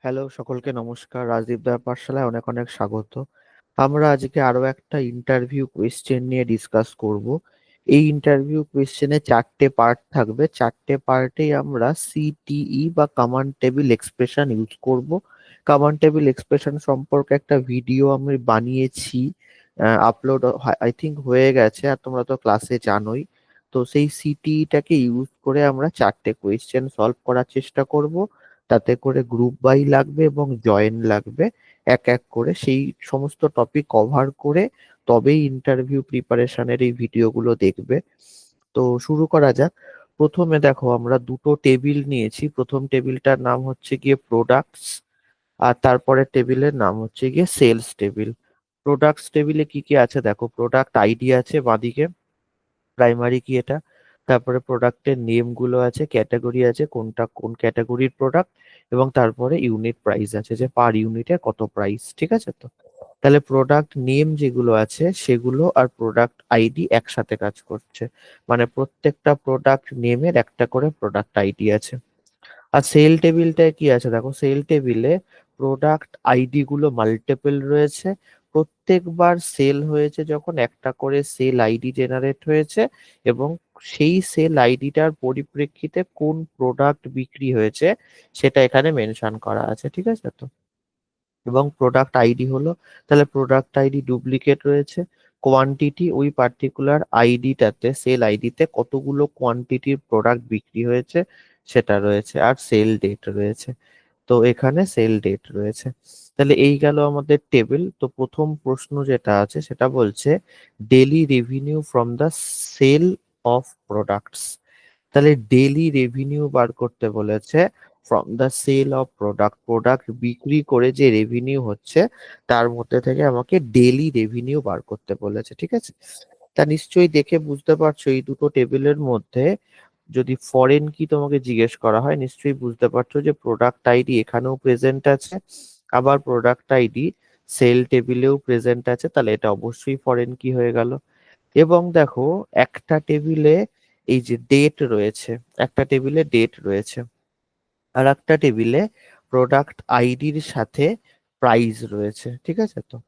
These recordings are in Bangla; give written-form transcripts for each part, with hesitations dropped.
হ্যালো, সকলকে নমস্কার। রাজদীপ দা পাঠশালায় অনেক অনেক স্বাগত। আমরা আজকে আরো একটা ইন্টারভিউ কোয়েশ্চেন নিয়ে ডিসকাস করব। এই ইন্টারভিউ কোয়েশ্চেনে 4টে পার্ট থাকবে। 4টে পার্টেই আমরা সিটিই বা কমান্ড টেবিল এক্সপ্রেশন ইউজ করব। কমান্ড টেবিল এক্সপ্রেশন সম্পর্কে একটা ভিডিও আমি বানিয়েছি, আপলোড আই থিংক হয়ে গেছে, আর তোমরা তো ক্লাসে জানোই। তো সেই সিটিইটাকে ইউজ করে আমরা 4টে কোয়েশ্চেন সলভ করার চেষ্টা করব। তাতে করে গ্রুপ বাই লাগবে এবং জয়েন লাগবে। এক এক করে সেই সমস্ত টপিক কভার করে তবেই ইন্টারভিউ প্রিপারেশনের এই ভিডিওগুলো দেখবে। তো শুরু করা যাক। প্রথমে দেখো, আমরা দুটো টেবিল নিয়েছি। প্রথম টেবিলটার নাম হচ্ছে গিয়ে প্রোডাক্টস, আর তারপরে টেবিলের নাম হচ্ছে গিয়ে সেলস টেবিল। প্রোডাক্টস টেবিলে কি কি আছে দেখো, প্রোডাক্ট আইডি আছে বাঁদিকে, প্রাইমারি কি এটা। তারপরে প্রোডাক্টের নেম গুলো আছে, ক্যাটাগরি আছে, কোনটা কোন ক্যাটাগরির প্রোডাক্ট, এবং তারপরে ইউনিট প্রাইস আছে, যে পার ইউনিটে কত প্রাইস। ঠিক আছে তো? তাহলে প্রোডাক্ট নেম যেগুলো আছে সেগুলো আর প্রোডাক্ট আইডি একসাথে কাজ করছে, মানে প্রত্যেকটা প্রোডাক্ট নেমের একটা করে প্রোডাক্ট আইডি আছে। আর সেল টেবিলটায় কি আছে দেখো, সেল টেবিলে প্রোডাক্ট আইডি গুলো মাল্টিপল রয়েছে। প্রত্যেকবার সেল হয়েছে যখন একটা করে সেল আইডি জেনারেট হয়েছে, এবং সেই সেল আইডিটার পরিপ্রেক্ষিতে কোন প্রোডাক্ট বিক্রি হয়েছে সেটা এখানে মেনশন করা আছে। ঠিক আছে তো? এবং প্রোডাক্ট আইডি হলো, তাহলে প্রোডাক্ট আইডি ডুপ্লিকেট রয়েছে। কোয়ান্টিটি, ওই পার্টিকুলার আইডিটাতে, সেল আইডিতে কতগুলো কোয়ান্টিটির প্রোডাক্ট বিক্রি হয়েছে সেটা রয়েছে। আর সেল ডেট রয়েছে, তো এখানে সেল ডেট রয়েছে। তাহলে এই গেল আমাদের টেবিল। তো প্রথম প্রশ্ন যেটা আছে সেটা বলছে daily revenue from the sale of products. তাহলে ডেলি রেভিনিউ বার করতে বলেছে from the sale of product. Product বিক্রি করে যে রেভিনিউ হচ্ছে তার মধ্যে থেকে আমাকে ডেলি রেভিনিউ বার করতে বলেছে। ঠিক আছে? তা নিশ্চয়ই দেখে বুঝতে পারছো এই দুটো টেবিলের মধ্যে যদি ফরেন কি তোমাকে জিজ্ঞেস করা হয়, নিশ্চয়ই বুঝতে পারছো যে প্রোডাক্ট আইডি এখানেও প্রেজেন্ট আছে, আবার প্রোডাক্ট আইডি সেল টেবিলেও প্রেজেন্ট আছে। তাহলে এটা অবশ্যই ফরেন কি হয়ে গেল। এবং দেখো, একটা টেবিলে এই যে ডেট রয়েছে, একটা টেবিলে ডেট রয়েছে, আর একটা টেবিলে প্রোডাক্ট আইডির সাথে প্রাইস রয়েছে। ঠিক আছে তো?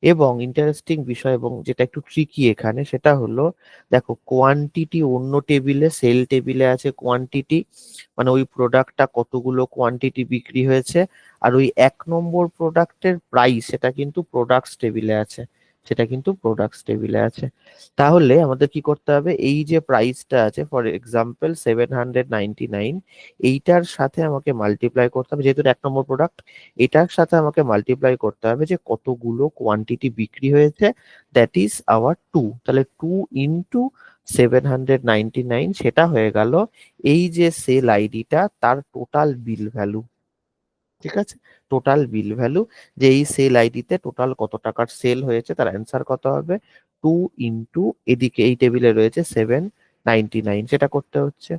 এবং ইন্টারেস্টিং বিষয় এবং যেটা একটু ট্রিকি এখানে সেটা হলো, দেখো কোয়ান্টিটি অন্য টেবিলে, সেল টেবিলে আছে কোয়ান্টিটি, মানে ওই প্রোডাক্টটা কতগুলো কোয়ান্টিটি বিক্রি হয়েছে। আর ওই 1 নম্বর প্রোডাক্টের প্রাইস সেটা কিন্তু প্রোডাক্টস টেবিলে আছে, সেটা কিন্তু প্রোডাক্টস টেবিলে আছে। তাহলে আমাদের কি করতে হবে, এই যে প্রাইসটা আছে ফর এক্সাম্পল 799, এইটার সাথে আমাকে মাল্টিপ্লাই করতে হবে, যেহেতু 1 নম্বর প্রোডাক্ট, এটার সাথে আমাকে মাল্টিপ্লাই করতে হবে যে কতগুলো কোয়ান্টিটি বিক্রি হয়েছে, দ্যাট ইজ আওয়ার 2। তাহলে 2 × 799, সেটা হয়ে গেল এই যে সেল আইডিটা তার টোটাল বিল ভ্যালু। ঠিক আছে? টোটাল বিল ভ্যালু, যে এই সেল আইডিতে টোটাল কত টাকার সেল হয়েছে, তার অ্যান্সার কত হবে, 2 × এদিকে এই টেবিলে রয়েছে 799, সেটা করতে হচ্ছে।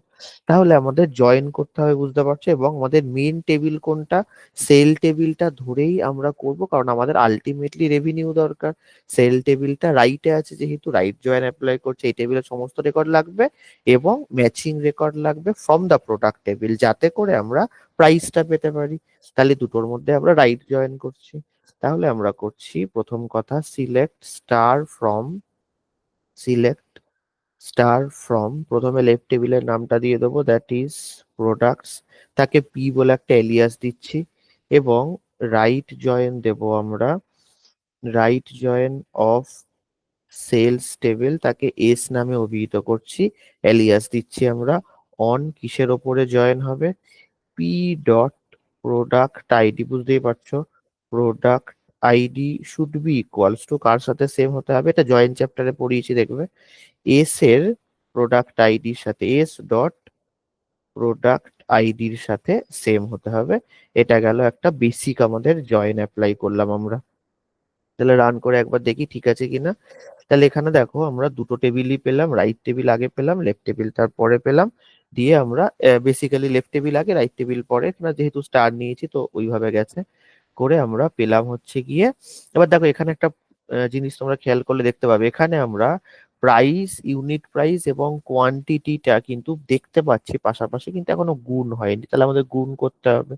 তাহলে আমাদের জয়েন করতে হবে, বুঝতে পারছো? এবং আমাদের মেন টেবিল কোনটা, সেল টেবিলটা ধরেই আমরা করব, কারণ আমাদের আলটিমেটলি রেভিনিউ দরকার। সেল টেবিলটা রাইটে আছে, যেহেতু রাইট জয়েন অ্যাপ্লাই করছে, এই টেবিলের সমস্ত রেকর্ড লাগবে এবং ম্যাচিং রেকর্ড লাগবে ফ্রম দ্য প্রোডাক্ট টেবিল, যাতে করে আমরা প্রাইসটা পেতে পারি। তাহলে দুটোর মধ্যে আমরা রাইট জয়েন করছি। তাহলে আমরা করছি প্রথম কথা, সিলেক্ট স্টার ফ্রম, প্রথমে লেফট টেবিলের নামটা দিয়ে দেবো, দ্যাট ইজ প্রোডাক্টস। তাকে পি বলে একটা এলিয়াস দিচ্ছি, এবং রাইট জয়েন দেব আমরা, right join of sales table, তাকে এস নামে অভিহিত করছি, এলিয়াস দিচ্ছি আমরা। অন কিসের ওপরে জয়েন হবে, পি ডট প্রোডাক্ট আইডি, বুঝতেই পারছো, product ID should be equals to, কার সাথে সেম হতে হবে, এটা জয়েন চ্যাপ্টারে পড়িয়েছি দেখবে, এস এর প্রোডাক্ট আইডির সাথে, এস ডট প্রোডাক্ট আইডির সাথে সেম হতে হবে। এটা গেল একটা বেসিক, আমাদের জয়েন অ্যাপ্লাই করলাম আমরা। তাহলে রান করে একবার দেখি ঠিক আছে কিনা। তাহলে এখানে দেখো, আমরা দুটো টেবিলই পেলাম, রাইট টেবিল আগে পেলাম, লেফট টেবিল তারপরে পেলাম। দিয়ে আমরা বেসিক্যালি লেফট টেবিল আগে রাইট টেবিল পরে, না যেহেতু স্টার নিয়েছি তো ওইভাবে গেছে, করে আমরা পেলাম হচ্ছে গিয়ে। এবার দেখো এখানে একটা জিনিস তোমরা খেয়াল করলে দেখতে পাবে, এখানে আমরা প্রাইস, ইউনিট প্রাইস এবং কোয়ান্টিটিটা কিন্তু দেখতে পাচ্ছি পাশাপাশি, কিন্তু এখনো গুণ হয়নি। তাহলে আমাদের গুণ করতে হবে।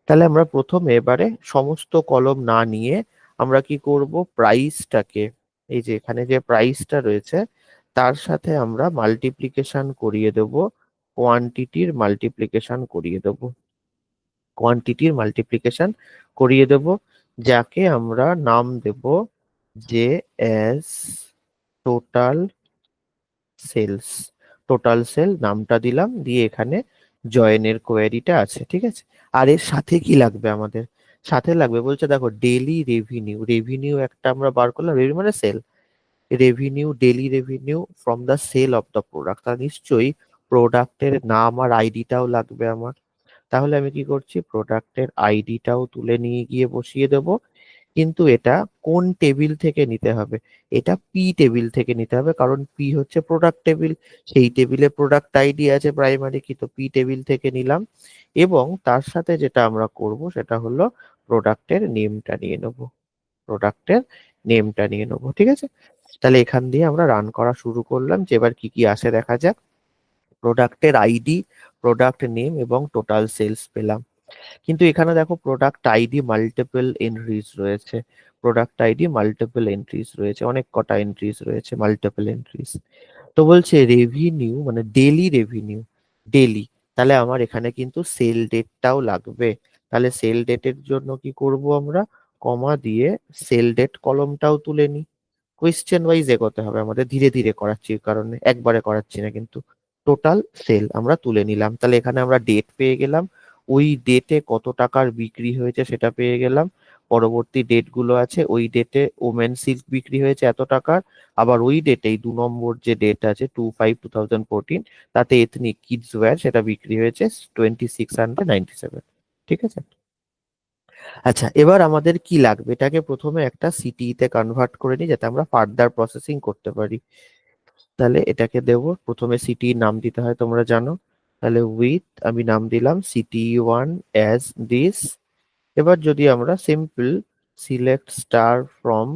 তাহলে আমরা প্রথমে এবারে সমস্ত কলম না নিয়ে আমরা কি করব, প্রাইসটাকে, এই যে এখানে যে প্রাইসটা রয়েছে তার সাথে আমরা মাল্টিপ্লিকেশন করিয়ে দেব, কোয়ান্টিটির মাল্টিপ্লিকেশন করিয়ে দেব, কোয়ান্টিটির মাল্টিপ্লিকেশন করিয়ে দেব, যাকে আমরা নাম দেব যে S total sales. Total sale নামটা দিলাম, দিয়ে এখানে জয়েনের কোয়েরিটা আছে, ঠিক আছে। আর এর সাথে কি লাগবে আমাদের, সাথে লাগবে বলছে দেখো ডেলি রেভিনিউ, রেভিনিউ একটা আমরা বার করলাম, রেভিনিউ মানে sale, revenue, daily revenue from the sale of the product, তা নিশ্চয়ই প্রোডাক্টের নাম আর আইডিটাও লাগবে আমার। তাহলে আমি কি করছি, প্রোডাক্টের আইডিটাও তুলে নিয়ে গিয়ে বসিয়ে দেব, কিন্তু এটা কোন টেবিল থেকে নিতে হবে, এটা পি টেবিল থেকে নিতে হবে, কারণ পি হচ্ছে প্রোডাক্ট টেবিল, সেই টেবিলে প্রোডাক্ট আইডি আছে প্রাইমারি কি, তো পি টেবিল থেকে নিলাম। এবং তার সাথে যেটা আমরা করব সেটা হলো প্রোডাক্টের নেমটা নিয়ে নেব, প্রোডাক্টের নেমটা নিয়ে নেবো, ঠিক আছে। তাহলে এখান দিয়ে আমরা রান করা শুরু করলাম, যে এবার কি কি আসে দেখা যাক। প্রোডাক্টের আইডি, প্রোডাক্ট নেম এবং টোটাল সেলস পেলাম। কিন্তু এখানে দেখো প্রোডাক্ট আইডি মাল্টিপল এন্ট্রিজ রয়েছে, প্রোডাক্ট আইডি মাল্টিপল এন্ট্রিজ রয়েছে, অনেক কটা এন্ট্রিজ রয়েছে, মাল্টিপল এন্ট্রিজ। তো বলছে রেভিনিউ মানে ডেলি রেভিনিউ, ডেলি, তাহলে আমার এখানে কিন্তু সেল ডেটটাও লাগবে। তাহলে সেল ডেটের জন্য কি করব আমরা, কমা দিয়ে সেল ডেট কলমটাও তুলে নিই। কোয়েশ্চেন ওয়াইজ এগোতে হবে আমাদের, ধীরে ধীরে করাচ্ছি এই কারণে, একবারে করাচ্ছি না কিন্তু। টোটাল সেল আমরা তুলে নিলাম, তাহলে এখানে আমরা ডেট পেয়ে গেলাম, ওই ডেটে কত টাকার বিক্রি হয়েছে সেটা পেয়ে গেলাম। পরবর্তী ডেট গুলো আছে, ওই ডেটে ওমেন সিল্ক বিক্রি হয়েছে এত টাকার, আবার ওই ডেটেই 2 নম্বর যে ডেট আছে 2/5/2014, তাতে এথনিক কিডস ওয়্যার সেটা বিক্রি হয়েছে 2697। ঠিক আছে। আচ্ছা, এবার আমাদের কি লাগবে, এটাকে প্রথমে একটা সিটিতে কনভার্ট করে নিই যাতে আমরা ফার্দার প্রসেসিং করতে পারি। তাহলে এটাকে দেব, প্রথমে সিটি নাম দিতে হয় তোমরা জানো। তাহলে উইথ আমি নাম দিলাম সিটি 1 অ্যাজ দিস। এবার যদি আমরা simple select star from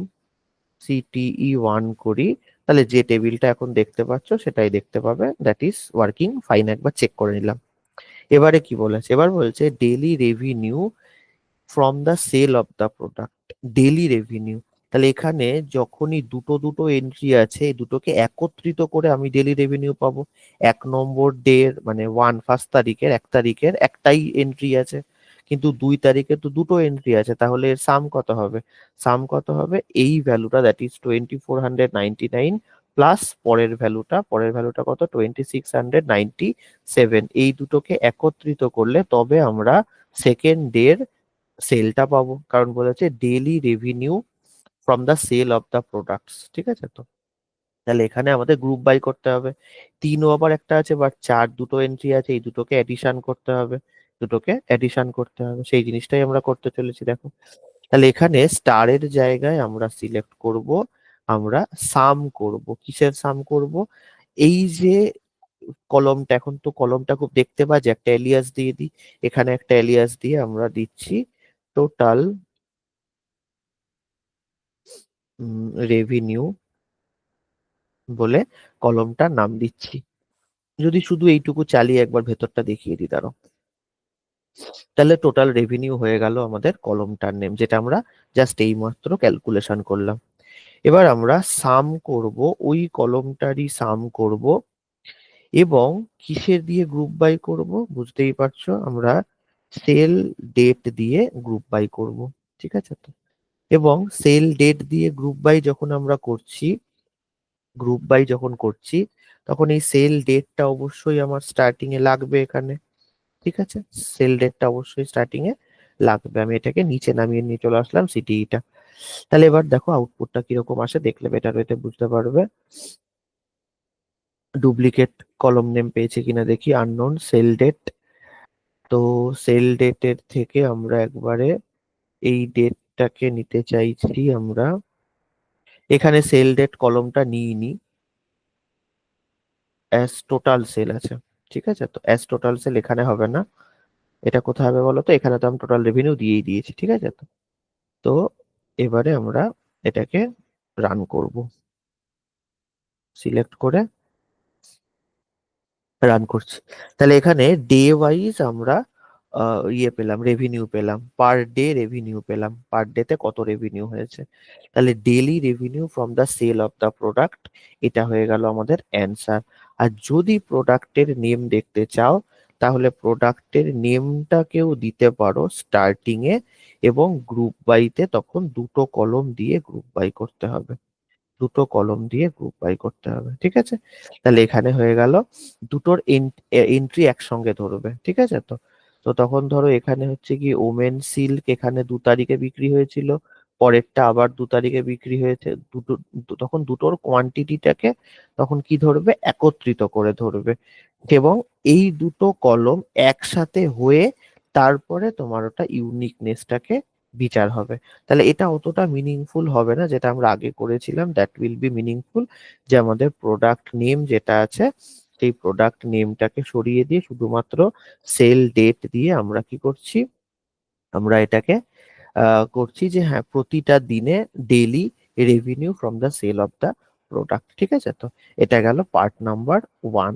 CTE 1 করি, তাহলে যে টেবিলটা এখন দেখতে পাচ্ছ সেটাই দেখতে পাবে, দ্যাট ইজ ওয়ার্কিং ফাইন, একবার চেক করে নিলাম। এবারে কি বলেছে, এবার বলছে daily revenue from the sale of the product, daily revenue. তাহলে এখানে যখনই দুটো দুটো এন্ট্রি আছে, এই দুটোকে একত্রিত করে আমি ডেলি রেভিনিউ পাবো। 1 নম্বর ডে মানে 1 তারিখের, 1 তারিখের একটাই এন্ট্রি আছে, কিন্তু 2 তারিখে তো দুটো এন্ট্রি আছে, তাহলে এর সাম কত হবে, সাম কত হবে এই ভ্যালুটা, দ্যাট ইজ 2499 প্লাস পরের ভ্যালুটা কত, 2697, এই দুটোকে একত্রিত করলে তবে আমরা সেকেন্ড ডের সেলটা পাবো, কারণ বলেছে daily revenue from the sale of the products, ঠিক আছে তো। তাহলে এখানে আমাদের গ্রুপ বাই করতে হবে, 3ও আবার একটা আছে, বাট 4 দুটো এন্ট্রি আছে, এই দুটোকে এডিশন করতে হবে, দুটোকে এডিশন করতে হবে, সেই জিনিসটাই আমরা করতে চলেছি দেখো। তাহলে এখানে স্টারের জায়গায় আমরা সিলেক্ট করব, আমরা সাম করব, কিসের সাম করব, এই যে কলমটা, এখন তো কলমটা খুব দেখতে বাজে, একটা এলিয়াস দিয়ে দিই, এখানে একটা এলিয়াস দিয়ে আমরা দিচ্ছি টোটাল রেভিনিউ বলে কলমটার নাম দিচ্ছি। যদি শুধু এইটুকু চালিয়ে একবার ভেতরটা দেখিয়ে দিই দাঁড়াও, তাহলে টোটাল রেভিনিউ হয়ে গেল আমাদের কলমটার নেম, যেটা আমরা জাস্ট এই মাত্র ক্যালকুলেশন করলাম। এবার আমরা সাম করব, ওই কলমটারই সাম করব, এবং কিসের দিয়ে গ্রুপ বাই করব, বুঝতেই পারছো, আমরা সেল ডেট দিয়ে গ্রুপ বাই করব, ঠিক আছে তো। এবং সেল ডেট দিয়ে গ্রুপ বাই যখন আমরা করছি, গ্রুপ বাই যখন করছি, তখন এই সেল ডেটটা অবশ্যই আমার স্টার্টিং এ লাগবে এখানে, ঠিক আছে। সেল ডেটটা অবশ্যই স্টার্টিং এ লাগবে, আমি এটাকে নিচে নামিয়ে নিয়ে চলে আসলাম সিটিটা। তাহলে এবার দেখো আউটপুটটা কিরকম আসে, দেখলে বেটার হইতে বুঝতে পারবে। ডুপ্লিকেট কলম নেম পেয়েছে কিনা দেখি, আননোন সেল ডেট। তো সেল ডেটের থেকে আমরা একবারে এই ডেটটাকে নিতে চাইছি আমরা, এখানে সেল ডেট কলমটা নিয়ে নি, অ্যাজ টোটাল সেল আছে, ঠিক আছে তো, অ্যাজ টোটাল সেল এখানে হবে না, এটা কোথায় হবে বলো তো, এখানে তো আমি টোটাল রেভিনিউ দিয়েই দিয়েছি, ঠিক আছে তো। তো এবারে আমরা এটাকে রান করব, সিলেক্ট করে রান করছি। তাহলে এখানে ডে ওয়াইজ আমরা ইয়ে পেলাম, রেভিনিউ পেলাম, পার ডে রেভিনিউ পেলাম, পার ডেতে কত রেভিনিউ হয়েছে। তাহলে daily revenue from the sale of the product, এটা হয়ে গেল আমাদের অ্যান্সার। আর যদি প্রোডাক্টের নেম দেখতে চাও, তাহলে প্রোডাক্টের নেমটাকেও দিতে পারো স্টার্টিং এ, এবং গ্রুপ বাইতে তখন দুটো কলম দিয়ে গ্রুপ বাই করতে হবে, দুটো কলম দিয়ে গ্রুপ বাই করতে হবে, ঠিক আছে। তাহলে এখানে হয়ে গেল দুটোর এন্ট্রি একসঙ্গে ধরবে, ঠিক আছে। তো তো তখন ধরো এখানে হচ্ছে কি ওমেন সিল্ক এখানে 2 তারিখে বিক্রি হয়েছিল, পরেরটা আবার 2 তারিখে বিক্রি হয়েছে, তখন দুটোর কোয়ান্টিটিটাকে তখন কি ধরবে, একত্রিত করে ধরবে, এবং এই দুটো কলম একসাথে হয়ে তারপরে তোমার ওটা ইউনিকনেসটাকে বিচার হবে। তাহলে এটা অতটা মিনিংফুল হবে না, যেটা আমরা আগে করেছিলাম দ্যাট উইল বি মিনিংফুল, যে আমাদের প্রোডাক্ট নেম যেটা আছে সেই প্রোডাক্ট নেমটাকে সরিয়ে দিয়ে শুধুমাত্র সেল ডেট দিয়ে আমরা কি করছি, আমরা এটাকে করছি যে হ্যাঁ প্রতিটা দিনে daily revenue from the sale of the product, ঠিক আছে। তো এটা গেল পার্ট নাম্বার 1।